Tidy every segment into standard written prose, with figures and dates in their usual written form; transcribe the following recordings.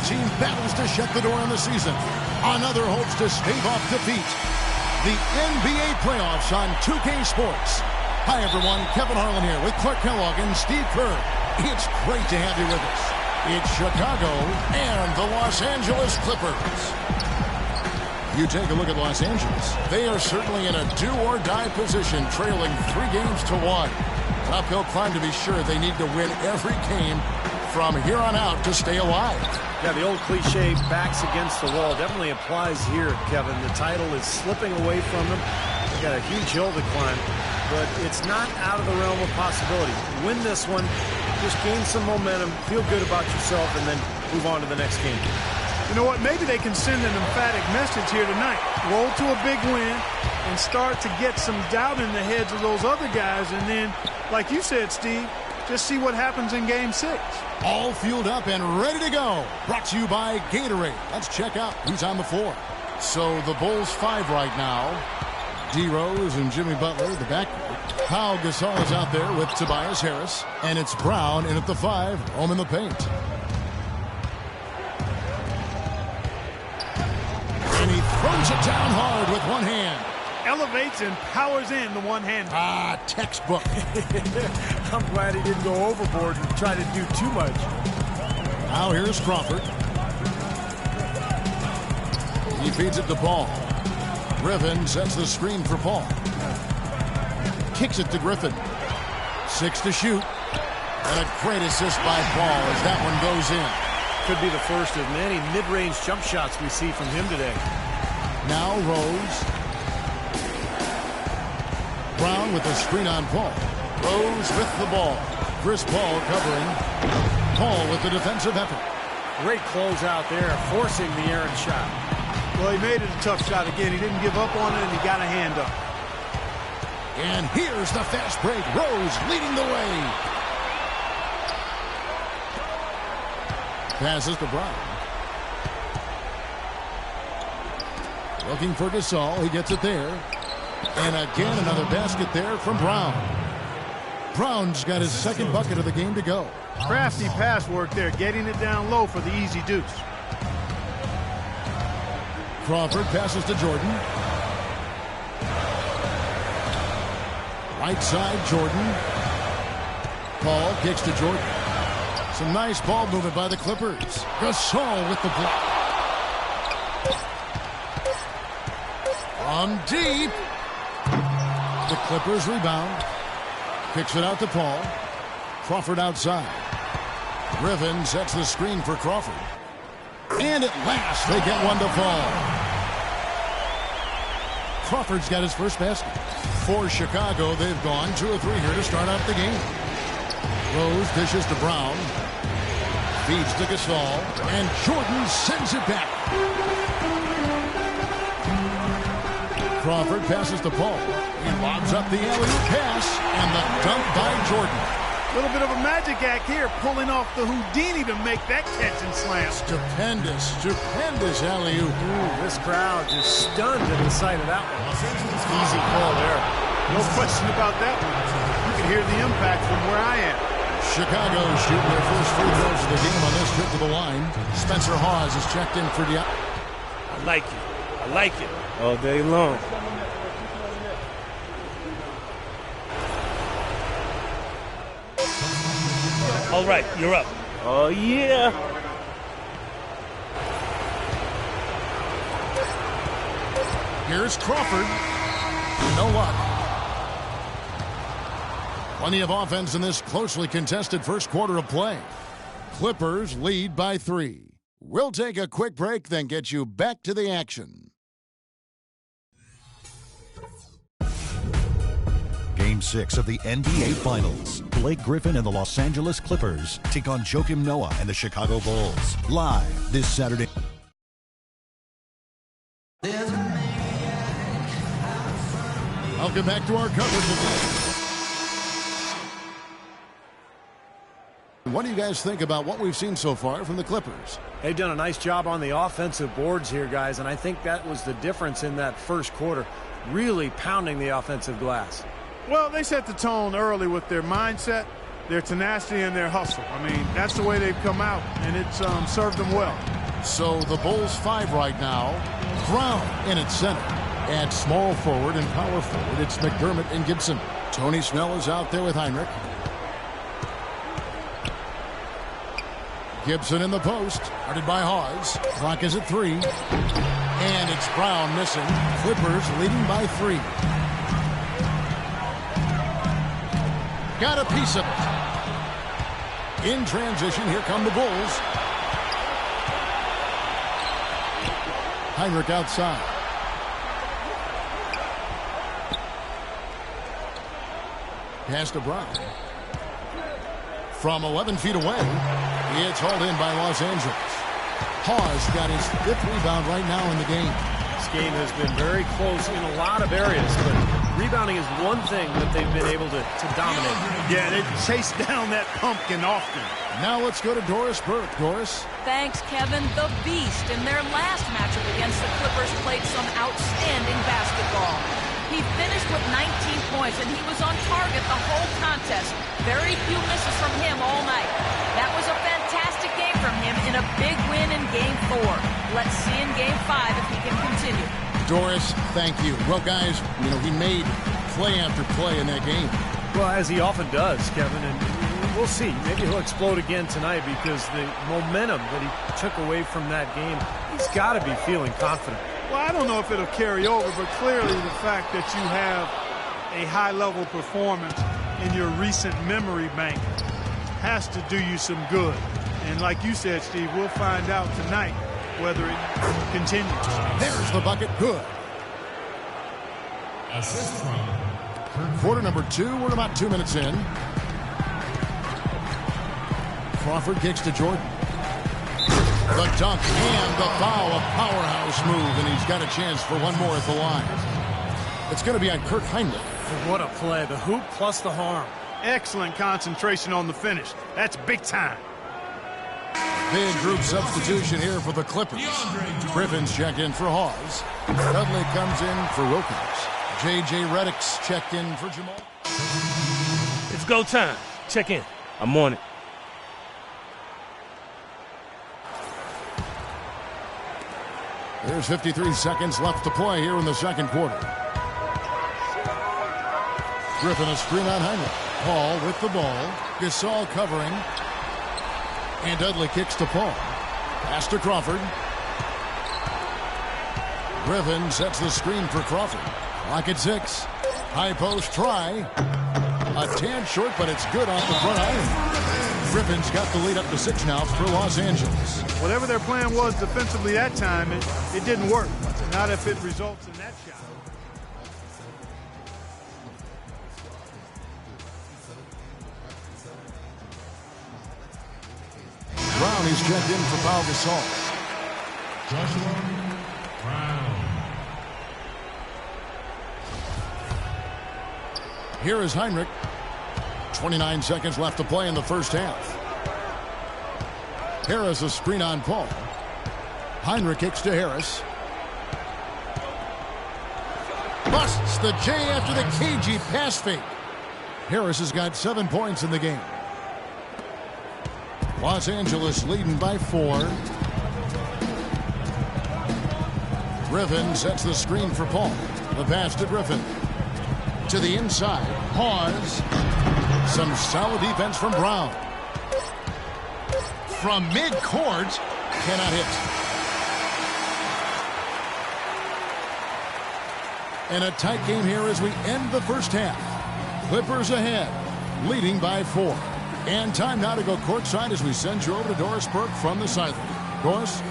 team battles to shut the door on the season. Another hopes to stave off defeat. The NBA playoffs on 2K Sports. Hi, everyone. Kevin Harlan here with Clark Kellogg and Steve Kerr. It's great to have you with us. It's Chicago and the Los Angeles Clippers. You take a look at Los Angeles. They are certainly in a do-or-die position, trailing 3 games to 1. Uphill climb to be sure. They need to win every game from here on out to stay alive. Yeah, the old cliche, backs against the wall, definitely applies here, Kevin. The title is slipping away from them. They've got a huge hill to climb, but it's not out of the realm of possibility. Win this one, just gain some momentum, feel good about yourself, and then move on to the next game. You know what? Maybe they can send an emphatic message here tonight. Roll to a big win and start to get some doubt in the heads of those other guys. And then, like you said, Steve, just see what happens in Game 6. All fueled up and ready to go. Brought to you by Gatorade. Let's check out who's on the floor. So the Bulls 5 right now. D. Rose and Jimmy Butler, the backcourt. Pau Gasol is out there with Tobias Harris. And it's Brown in at the 5, home in the paint. And he throws it down hard with one hand. Elevates and powers in the one-hand. Ah, textbook. I'm glad he didn't go overboard and try to do too much. Now here's Crawford. He feeds it to Paul. Griffin sets the screen for Paul. Kicks it to Griffin. 6 to shoot. And a great assist by Paul as that one goes in. Could be the first of many mid-range jump shots we see from him today. Now Rose. Brown with the screen on Paul. Rose with the ball. Chris Paul covering. Paul with the defensive effort. Great close out there, forcing the errant shot. Well, he made it a tough shot again. He didn't give up on it, and he got a hand up. And here's the fast break. Rose leading the way. Passes to Brown. Looking for Gasol. He gets it there. And again, another basket there from Brown. Brown's got his second bucket of the game to go. Crafty pass work there, getting it down low for the easy deuce. Crawford passes to Jordan. Right side, Jordan. Paul kicks to Jordan. Some nice ball movement by the Clippers. Gasol with the block. From deep. The Clippers rebound. Kicks it out to Paul. Crawford outside. Griffin sets the screen for Crawford. And at last, they get one to fall. Crawford's got his first basket. For Chicago, they've gone 2 of 3 here to start out the game. Rose dishes to Brown. Feeds to Gasol. And Jordan sends it back. Crawford passes to Paul. He lobs up the alley-oop pass, and the dunk by Jordan. A little bit of a magic act here, pulling off the Houdini to make that catch and slam. Stupendous alley-oop. This crowd just stunned at the sight of that one. Easy call there. No question about that one. You can hear the impact from where I am. Chicago shooting their first free throws of the game on this trip to the line. Spencer Hawes is checked in for the... I like it. All day long. All right, you're up. Oh, yeah. Here's Crawford. No luck. Plenty of offense in this closely contested first quarter of play. Clippers lead by 3. We'll take a quick break, then get you back to the action. Game 6 of the NBA Finals. Blake Griffin and the Los Angeles Clippers take on Joakim Noah and the Chicago Bulls. Live this Saturday. Welcome back to our coverage of the... What do you guys think about what we've seen so far from the Clippers? They've done a nice job on the offensive boards here, guys, and I think that was the difference in that first quarter. Really pounding the offensive glass. Well, they set the tone early with their mindset, their tenacity, and their hustle. I mean, that's the way they've come out, and it's served them well. So the Bulls 5 right now. Brown in at center. At small forward and power forward, it's McDermott and Gibson. Tony Snell is out there with Heinrich. Gibson in the post. Guarded by Hawes. Clock is at 3. And it's Brown missing. Clippers leading by 3. Got a piece of it. In transition, here come the Bulls. Heinrich outside. Pass to Brown. From 11 feet away, it's hauled in by Los Angeles. Hawes got his 5th rebound right now in the game. This game has been very close in a lot of areas, but rebounding is one thing that they've been able to dominate. Yeah, they chase down that pumpkin often. Now let's go to Doris Burke. Doris? Thanks, Kevin. The Beast in their last matchup against the Clippers played some outstanding basketball. He finished with 19 points, and he was on target the whole contest. Very few misses from him all night. That was a fantastic game from him in a big win in Game 4. Let's see in Game 5 if he can continue. Doris, thank you. Well, guys, he made play after play in that game. Well, as he often does, Kevin, and we'll see. Maybe he'll explode again tonight because the momentum that he took away from that game, he's got to be feeling confident. Well, I don't know if it'll carry over, but clearly the fact that you have a high-level performance in your recent memory bank has to do you some good. And like you said, Steve, we'll find out tonight whether it continues. There's the bucket. Good. Assist from Quarter number 2. We're about 2 minutes in. Crawford kicks to Jordan. The dunk and the foul, a powerhouse move, and he's got a chance for one more at the line. It's going to be on Kurt Heinrich. What a play. The hoop plus the harm. Excellent concentration on the finish. That's big time. Big group substitution here for the Clippers. Griffin's checked in for Hawes. Dudley comes in for Wilkins. J.J. Redick's checked in for Jamal. It's go time. Check in. I'm on it. There's 53 seconds left to play here in the second quarter. Griffin a screen on Heinrich. Paul with the ball. Gasol covering. And Dudley kicks to Paul. Pass to Crawford. Griffin sets the screen for Crawford. Clock at 6. High post try. A tad short, but it's good off the front iron. Griffin's got the lead up to 6 now for Los Angeles. Whatever their plan was defensively that time, it didn't work. Not if it results in that shot. Brown is checked in for Pau Gasol. Joshua Brown. Here is Heinrich. 29 seconds left to play in the first half. Harris a screen on Paul. Heinrich kicks to Harris. Busts the J after the cagey pass fake. Harris has got 7 points in the game. Los Angeles leading by 4. Griffin sets the screen for Paul. The pass to Griffin. To the inside. Pause. Some solid defense from Brown. From mid-court. Cannot hit. And a tight game here as we end the first half. Clippers ahead. Leading by 4. And time now to go courtside as we send you over to Doris Burke from the sideline. Doris?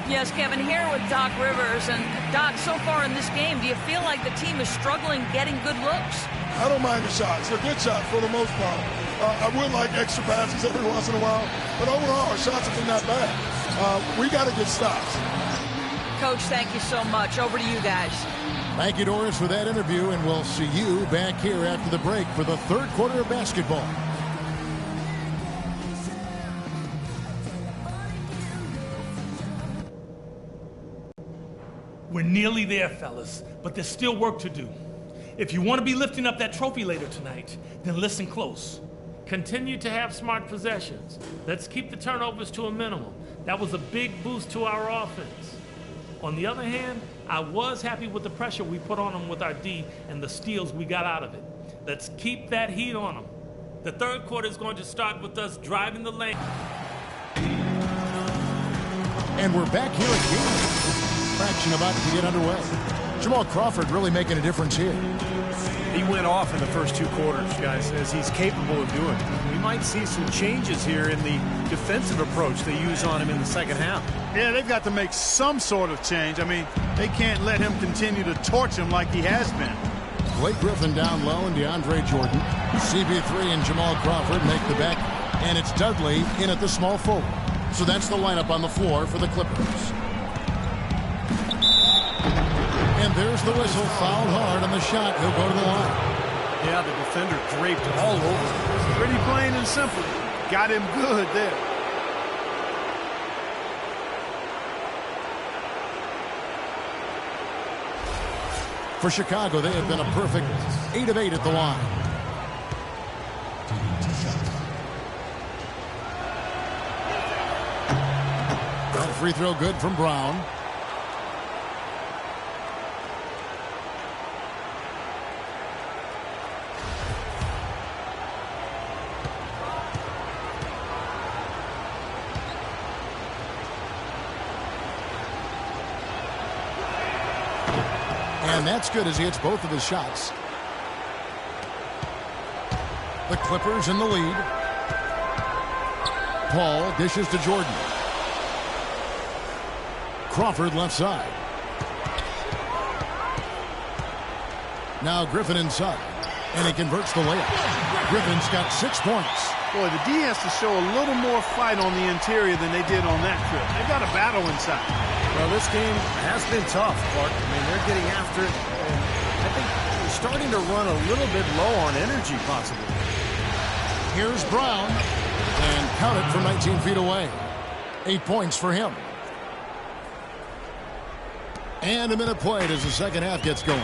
Yes, Kevin, here with Doc Rivers. And Doc, so far in this game, do you feel like the team is struggling getting good looks? I don't mind the shots. They're good shots for the most part. I would like extra passes every once in a while, but overall, our shots have been not bad. We got to get stops. Coach, thank you so much. Over to you guys. Thank you, Doris, for that interview, and we'll see you back here after the break for the third quarter of basketball. We're nearly there, fellas, but there's still work to do. If you want to be lifting up that trophy later tonight, then listen close. Continue to have smart possessions. Let's keep the turnovers to a minimum. That was a big boost to our offense. On the other hand, I was happy with the pressure we put on them with our D and the steals we got out of it. Let's keep that heat on them. The third quarter is going to start with us driving the lane. And we're back here again. Fraction about to get underway. Jamal Crawford really making a difference here. He went off in the first 2 quarters, guys, as he's capable of doing. We might see some changes here in the defensive approach they use on him in the second half. Yeah, they've got to make some sort of change. I mean, they can't let him continue to torch him like he has been. Blake Griffin down low and DeAndre Jordan. CP3 and Jamal Crawford make the bet, and it's Dudley in at the small forward. So that's the lineup on the floor for the Clippers. And there's the whistle, fouled hard on the shot. He'll go to the line. Yeah, the defender draped all over. Pretty plain and simple. Got him good there. For Chicago, they have been a perfect 8 of 8 at the line. Free throw good from Brown. And that's good as he hits both of his shots. The Clippers in the lead. Paul dishes to Jordan. Crawford left side. Now Griffin inside. And he converts the layup. Griffin's got 6 points. Boy, the D has to show a little more fight on the interior than they did on that trip. They've got a battle inside. Well, this game has been tough, Clark. I mean, they're getting after it. And I think they're starting to run a little bit low on energy, possibly. Here's Brown. And count it from 19 feet away. 8 points for him. And a minute played as the second half gets going.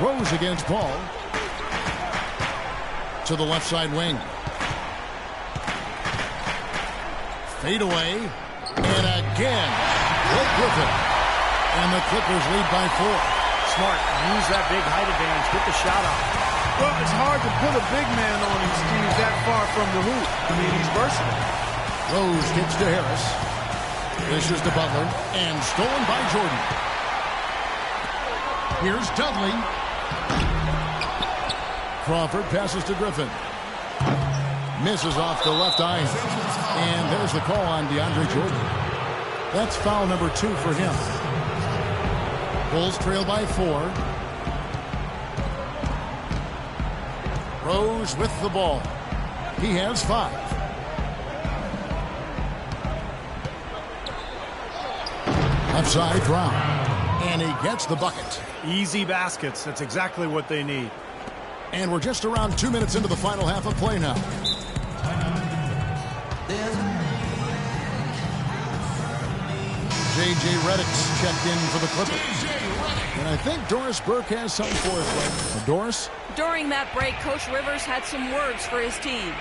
Rose against Paul. To the left side wing. Fade away. And again. Blake Griffin. And the Clippers lead by 4. Smart. Use that big height advantage. Get the shot off. Well, it's hard to put a big man on him, Steve, that far from the hoop. I mean, he's versatile. Rose kicks to Harris. This is to Butler. And stolen by Jordan. Here's Dudley. Crawford passes to Griffin. Misses off the left eye. And there's the call on DeAndre Jordan. That's foul number 2 for him. Bulls trail by 4. Rose with the ball. He has 5. Upside Brown. And he gets the bucket. Easy baskets. That's exactly what they need. And we're just around 2 minutes into the final half of play now. J.J. Redick's checked in for the Clippers. And I think Doris Burke has something for us. Doris? During that break, Coach Rivers had some words for his team.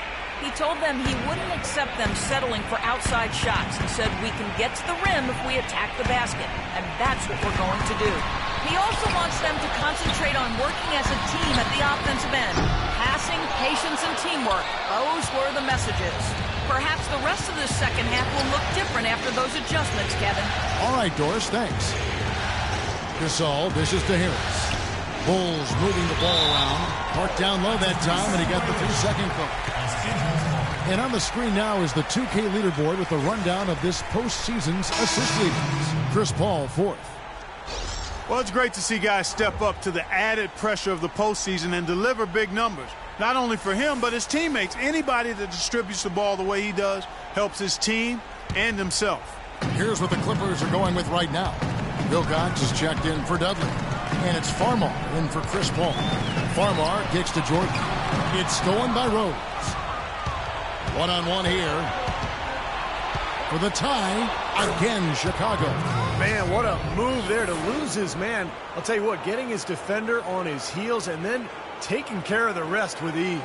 He told them he wouldn't accept them settling for outside shots and said we can get to the rim if we attack the basket, and that's what we're going to do. He also wants them to concentrate on working as a team at the offensive end. Passing, patience, and teamwork. Those were the messages. Perhaps the rest of the second half will look different after those adjustments, Kevin. All right, Doris, thanks. Gasol dishes to Harris. Bulls moving the ball around. Parked down low that time, and he got the 3-second call. And on the screen now is the 2K leaderboard with a rundown of this postseason's assist leaders. Chris Paul, 4th. Well, it's great to see guys step up to the added pressure of the postseason and deliver big numbers. Not only for him, but his teammates. Anybody that distributes the ball the way he does helps his team and himself. Here's what the Clippers are going with right now. Wilcox is checked in for Dudley. And it's Farmar in for Chris Paul. Farmar kicks to Jordan. It's stolen by Rose. One-on-one here. For the tie, again, Chicago. Man, what a move there to lose his man. I'll tell you what, getting his defender on his heels and then taking care of the rest with ease.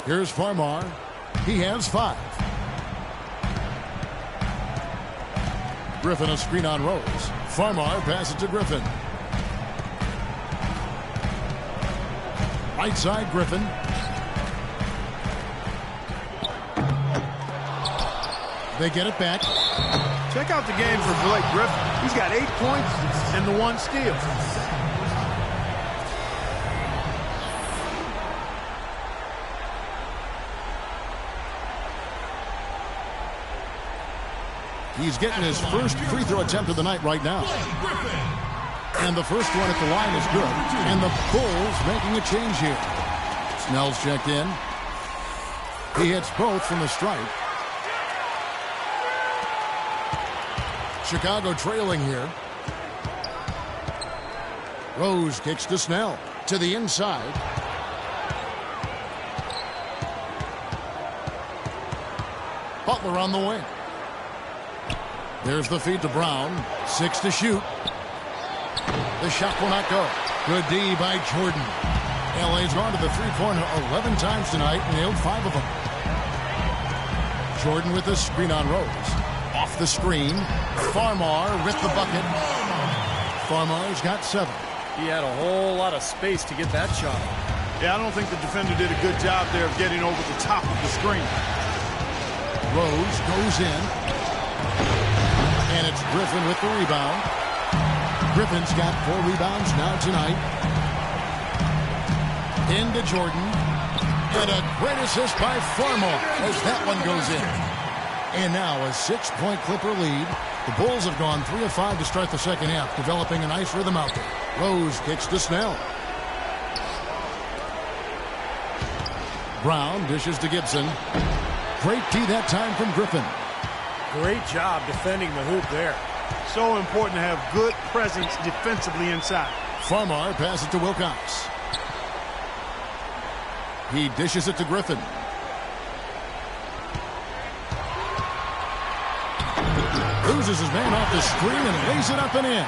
Here's Farmar. He has 5. Griffin a screen on Rose. Farmar passes to Griffin. Right side, Griffin. They get it back. Check out the game for Blake Griffin. He's got 8 points and the 1 steal. He's getting his first free throw attempt of the night right now. And the first one at the line is good. And the Bulls making a change here. Snell's checked in. He hits both from the stripe. Chicago trailing here. Rose kicks to Snell. To the inside. Butler on the wing. There's the feed to Brown. 6 to shoot. The shot will not go. Good D by Jordan. LA's gone to the three-pointer 11 times tonight, nailed 5 of them. Jordan with the screen on Rose. Off the screen. Farmar with the bucket. Farmar's got 7. He had a whole lot of space to get that shot. Yeah, I don't think the defender did a good job there of getting over the top of the screen. Rose goes in. And it's Griffin with the rebound. Griffin's got 4 rebounds now tonight. Into Jordan. And a great assist by Farmar as that one goes in. And now a 6-point Clipper lead. The Bulls have gone 3 of 5 to start the second half, developing a nice rhythm out there. Rose kicks to Snell. Brown dishes to Gibson. Great tee that time from Griffin. Great job defending the hoop there. So important to have good presence defensively inside. Farmar passes to Wilcox. He dishes it to Griffin. Loses his man off the screen and lays it up and in.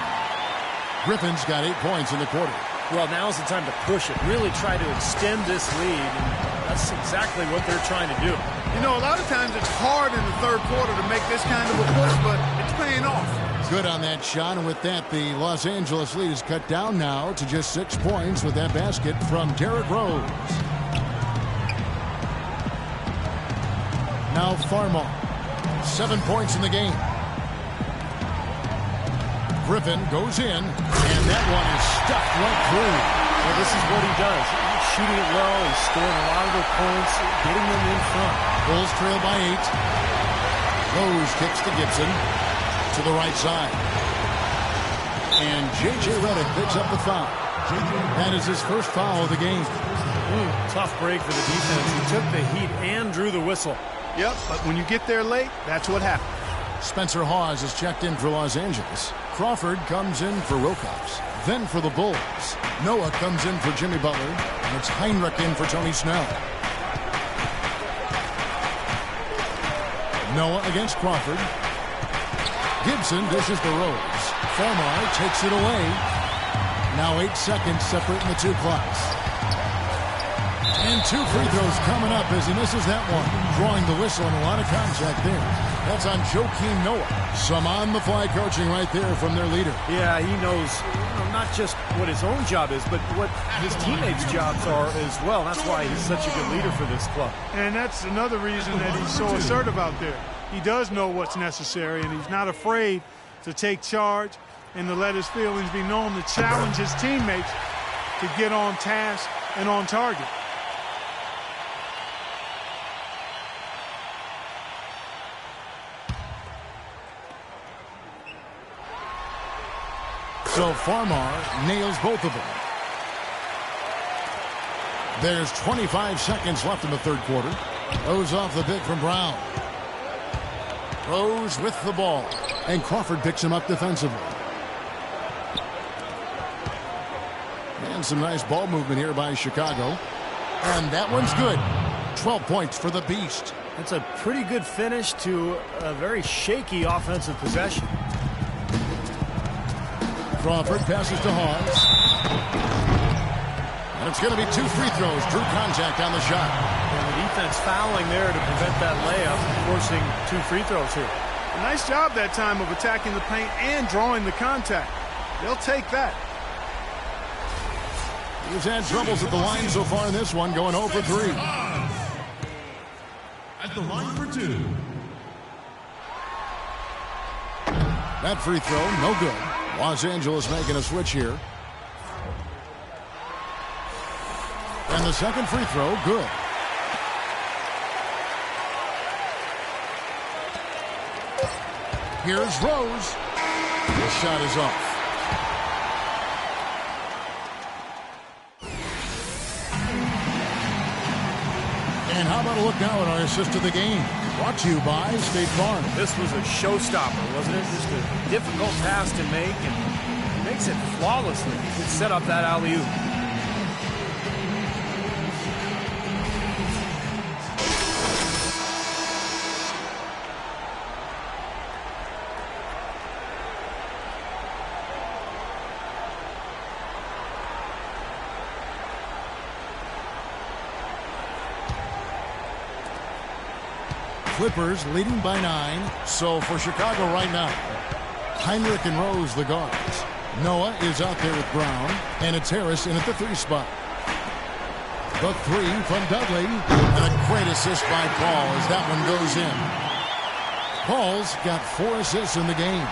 Griffin's got 8 points in the quarter. Well, now's the time to push it. Really try to extend this lead. And that's exactly what they're trying to do. You know, a lot of times it's hard in the third quarter to make this kind of a push, but it's paying off. Good on that shot, and with that, the Los Angeles lead is cut down now to just 6 points with that basket from Derrick Rose. Now Farmar, 7 points in the game. Griffin goes in, and that one is stuffed right through. Well, this is what he does. He's shooting it well. He's scoring a lot of the points, getting them in front. Bulls trail by 8. Rose kicks to Gibson to the right side. And J.J. Redick picks up the foul. That is his first foul of the game. Tough break for the defense. He took the heat and drew the whistle. Yep, but when you get there late, that's what happens. Spencer Hawes is checked in for Los Angeles. Crawford comes in for Wilcox. Then for the Bulls, Noah comes in for Jimmy Butler. And it's Heinrich in for Tony Snell. Noah against Crawford. Gibson dishes to Rose. Farmar takes it away. Now 8 seconds separating the 2 clocks. And 2 free throws coming up as he misses that one. Drawing the whistle and a lot of contact there. That's on Joakim Noah. Some on-the-fly coaching right there from their leader. Yeah, he knows not just what his own job is, but what his teammates' jobs are as well. That's why he's such a good leader for this club. And that's another reason that he's so assertive out there. He does know what's necessary, and he's not afraid to take charge and to let his feelings be known, to challenge his teammates to get on task and on target. So Farmar nails both of them. There's 25 seconds left in the third quarter. Rose off the pick from Brown. Rose with the ball. And Crawford picks him up defensively. And some nice ball movement here by Chicago. And that one's good. 12 points for the Beast. It's a pretty good finish to a very shaky offensive possession. Crawford passes to Hawes. And it's going to be 2 free throws. Drew contact on the shot. And the defense fouling there to prevent that layup, forcing 2 free throws here. A nice job that time of attacking the paint and drawing the contact. They'll take that. He's had troubles at the line so far in this one, going 0 for 3. At the line for 2. That free throw, no good. Los Angeles making a switch here. And the second free throw, good. Here's Rose. The shot is off. And how about a look now at our assist of the game? Brought to you by State Farm. This was a showstopper, wasn't it? Just a difficult pass to make, and he makes it flawlessly. He can set up that alley-oop. Clippers leading by 9. So for Chicago right now, Heinrich and Rose the guards. Noah is out there with Brown, and it's Harris in at the 3 spot. The 3 from Dudley, and a great assist by Paul as that one goes in. Paul's got 4 assists in the game.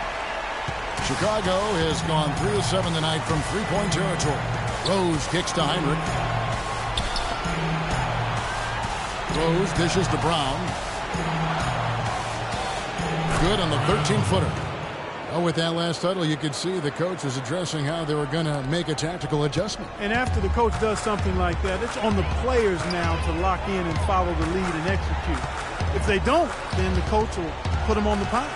Chicago has gone 3 of 7 tonight from 3-point territory. Rose kicks to Heinrich. Rose dishes to Brown. Good on the 13-footer. Oh, with that last huddle, you could see the coach was addressing how they were going to make a tactical adjustment. And after the coach does something like that, it's on the players now to lock in and follow the lead and execute. If they don't, then the coach will put them on the pile.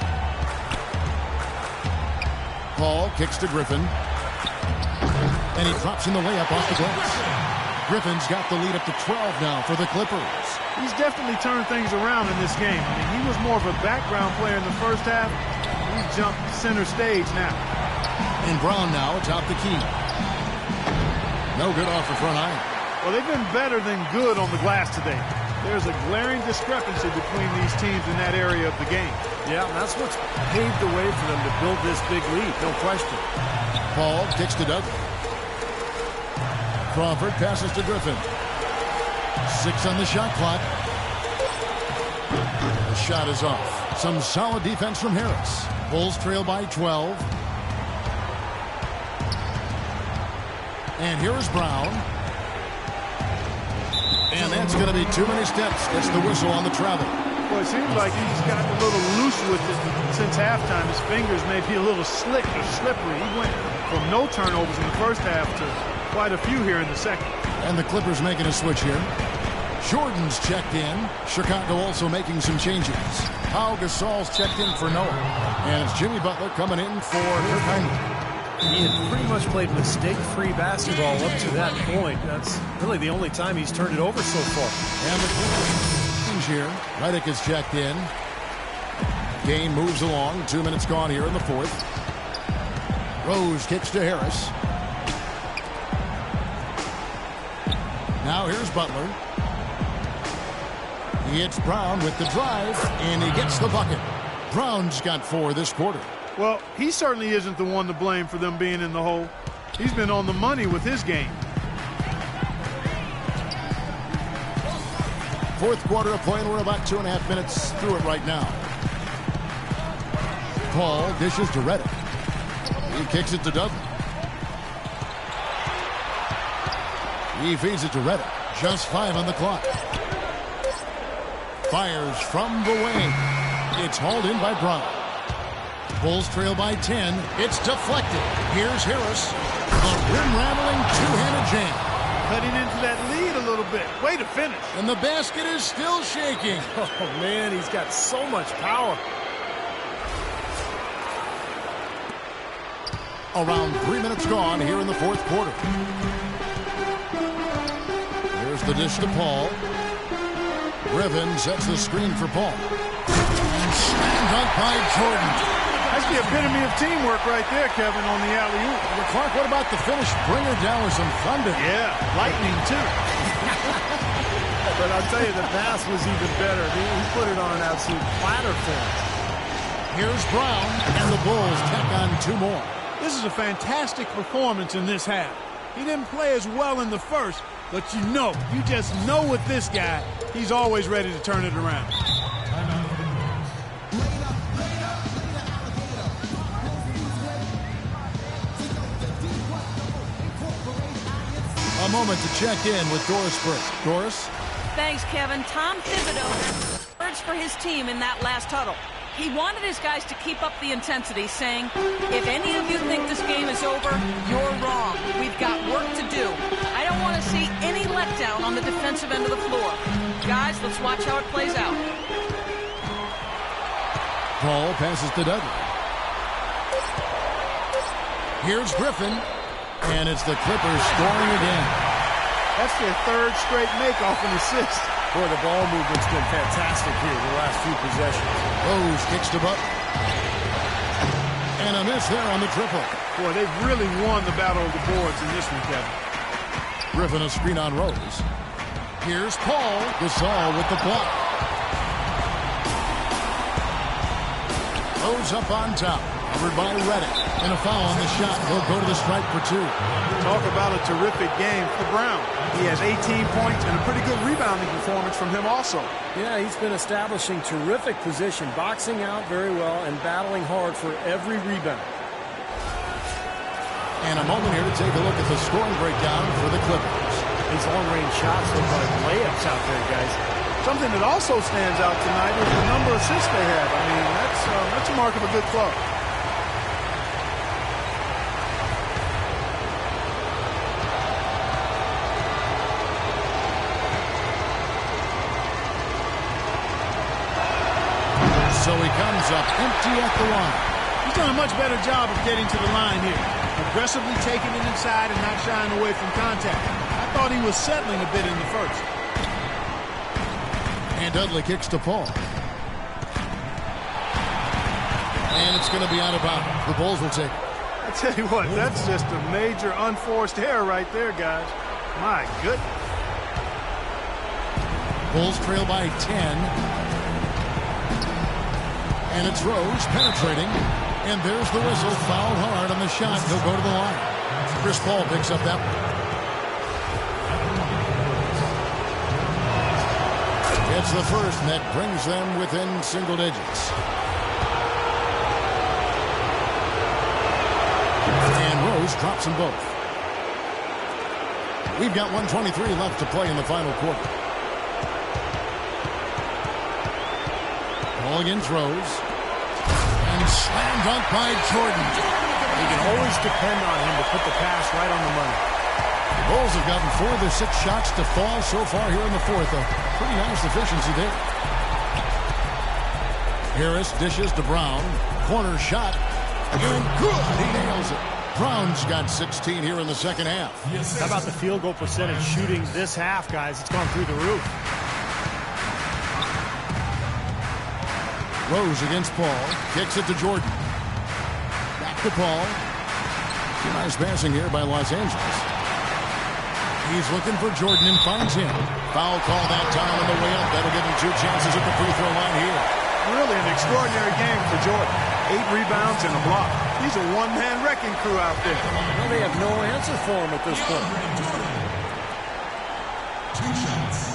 Paul kicks to Griffin. And he drops in the layup off the glass. Griffin's got the lead up to 12 now for the Clippers. He's definitely turned things around in this game. I mean, he was more of a background player in the first half. He's jumped center stage now. And Brown now atop the key. No good off the front iron. Well, they've been better than good on the glass today. There's a glaring discrepancy between these teams in that area of the game. Yeah, that's what's paved the way for them to build this big lead, no question. Paul kicks to Dudley. Crawford passes to Griffin. 6 on the shot clock. The shot is off. Some solid defense from Harris. Bulls trail by 12. And here is Brown. And that's going to be too many steps. Gets the whistle on the travel. Well, it seems like he's gotten a little loose with it since halftime. His fingers may be a little slick or slippery. He went from no turnovers in the first half to quite a few here in the second. And the Clippers making a switch here. Jordan's checked in. Chicago also making some changes. Pau Gasol's checked in for Noah. And it's Jimmy Butler coming in for Dirk Heinrich. He had pretty much played mistake-free basketball up to that point. That's really the only time he's turned it over so far. And the Clippers change here. Redick is checked in. Game moves along. 2 minutes gone here in the fourth. Rose kicks to Harris. Now here's Butler. He hits Brown with the drive, and he gets the bucket. Brown's got 4 this quarter. Well, he certainly isn't the one to blame for them being in the hole. He's been on the money with his game. Fourth quarter of play, and we're about 2.5 minutes through it right now. Paul dishes to Redick. He kicks it to Dudley. He feeds it to Redick. Just 5 on the clock. Fires from the wing. It's hauled in by Brown. Bulls trail by 10. It's deflected. Here's Harris. The rim-rattling two-handed jam. Cutting into that lead a little bit. Way to finish. And the basket is still shaking. Oh, man, he's got so much power. Around 3 minutes gone here in the fourth quarter. Here's the dish to Paul. Griffin sets the screen for Paul. And slam dunk by Jordan. That's the epitome of teamwork right there, Kevin, on the alley-oop. Well, Clark, what about the finish? Bring her down with some thunder. Yeah, lightning, too. But I'll tell you, the pass was even better. He put it on an absolute platter for him. Here's Brown, and the Bulls tack on 2 more. This is a fantastic performance in this half. He didn't play as well in the first, but you just know with this guy, he's always ready to turn it around. A moment to check in with Doris Burke. Doris? Thanks, Kevin. Tom Thibodeau urged for his team in that last huddle. He wanted his guys to keep up the intensity, saying, if any of you think this game is over, you're wrong. We've got work to do. I don't want to see any letdown on the defensive end of the floor. Guys, let's watch how it plays out. Paul passes to Dudley. Here's Griffin, and it's the Clippers scoring again. That's their 3rd straight make-off and assist. Boy, the ball movement's been fantastic here the last few possessions. Rose kicks to Butler. And a miss there on the triple. Boy, they've really won the battle of the boards in this one, Kevin. Griffin a screen on Rose. Here's Paul. Gasol with the block. Rose up on top. Covered by Redick. And a foul on the shot. He'll go to the stripe for 2. Talk about a terrific game for Brown. He has 18 points and a pretty good rebounding performance from him also. Yeah, he's been establishing terrific position, boxing out very well, and battling hard for every rebound. And a moment here to take a look at the scoring breakdown for the Clippers. These long-range shots look like layups out there, guys. Something that also stands out tonight is the number of assists they have. I mean, that's a mark of a good club. So he comes up empty at the line. He's done a much better job of getting to the line here. Aggressively taking it inside and not shying away from contact. I thought he was settling a bit in the first. And Dudley kicks to Paul. And it's going to be out of bounds. The Bulls will take it. I tell you what, that's just a major unforced error right there, guys. My goodness. Bulls trail by 10. And it's Rose penetrating. And there's the whistle. Fouled hard on the shot. He'll go to the line. Chris Paul picks up that one. It's the first, and that brings them within single digits. And Rose drops them both. We've got 1:23 left to play in the final quarter. Ball against Rose. And slam dunk by Jordan. You can always depend on him to put the pass right on the money. The Bulls have gotten 4 of their 6 shots to fall so far here in the fourth. A pretty nice efficiency there. Harris dishes to Brown. Corner shot. And good. He nails it. Brown's got 16 here in the second half. How about the field goal percentage shooting this half, guys? It's gone through the roof. Rose against Paul. Kicks it to Jordan. Back to Paul. Nice passing here by Los Angeles. He's looking for Jordan and finds him. Foul call that time on the way up. That'll give him 2 chances at the free throw line here. Really an extraordinary game for Jordan. 8 rebounds and a block. He's a one-man wrecking crew out there. Well, they have no answer for him at this point. 2 shots.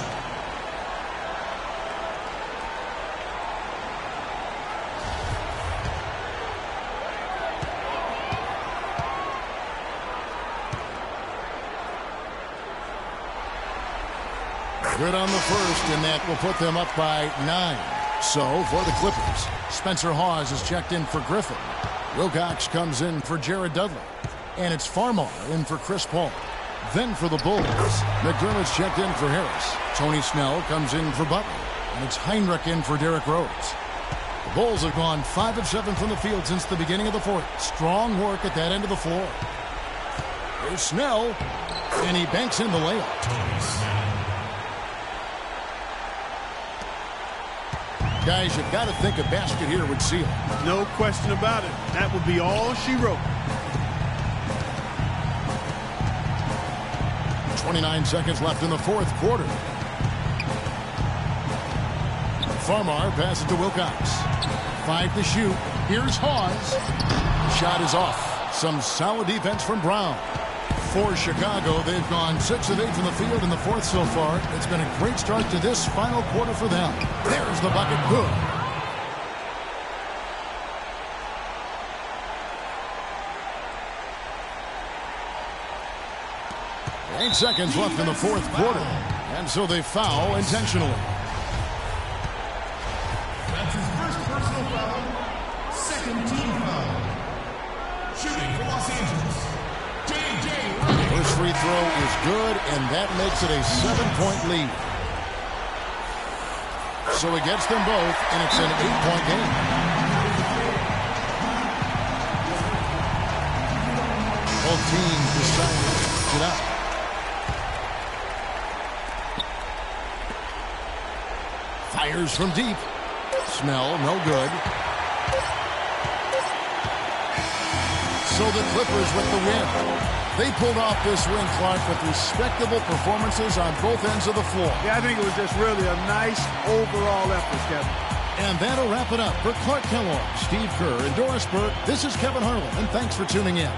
Good on the first, and that will put them up by 9. So, for the Clippers, Spencer Hawes is checked in for Griffin. Wilcox comes in for Jared Dudley. And it's Farmar in for Chris Paul. Then for the Bulls, McDermott's checked in for Harris. Tony Snell comes in for Butler. And it's Heinrich in for Derrick Rose. The Bulls have gone 5 of 7 from the field since the beginning of the fourth. Strong work at that end of the floor. Here's Snell, and he banks in the layup. Guys, you've got to think a basket here would seal it. No question about it. That would be all she wrote. 29 seconds left in the fourth quarter. Farmar passes to Wilcox. 5 to shoot. Here's Hawes. Shot is off. Some solid defense from Brown. For Chicago, they've gone 6 of 8 from the field in the fourth so far. It's been a great start to this final quarter for them. There's the bucket. Good. 8 seconds left in the fourth quarter. And so they foul intentionally. That's his first personal foul. Second team foul. Shooting for Los Angeles, J.J. Redick. First free throw is good, and that makes it a 7-point lead. So he gets them both, and it's an 8-point game. Both teams decide to switch it up. Fires from deep. Snell, no good. So the Clippers with the win. They pulled off this win, Clark, with respectable performances on both ends of the floor. Yeah, I think it was just really a nice overall effort, Kevin. And that'll wrap it up for Clark Kellogg, Steve Kerr, and Doris Burke. This is Kevin Harlan, and thanks for tuning in.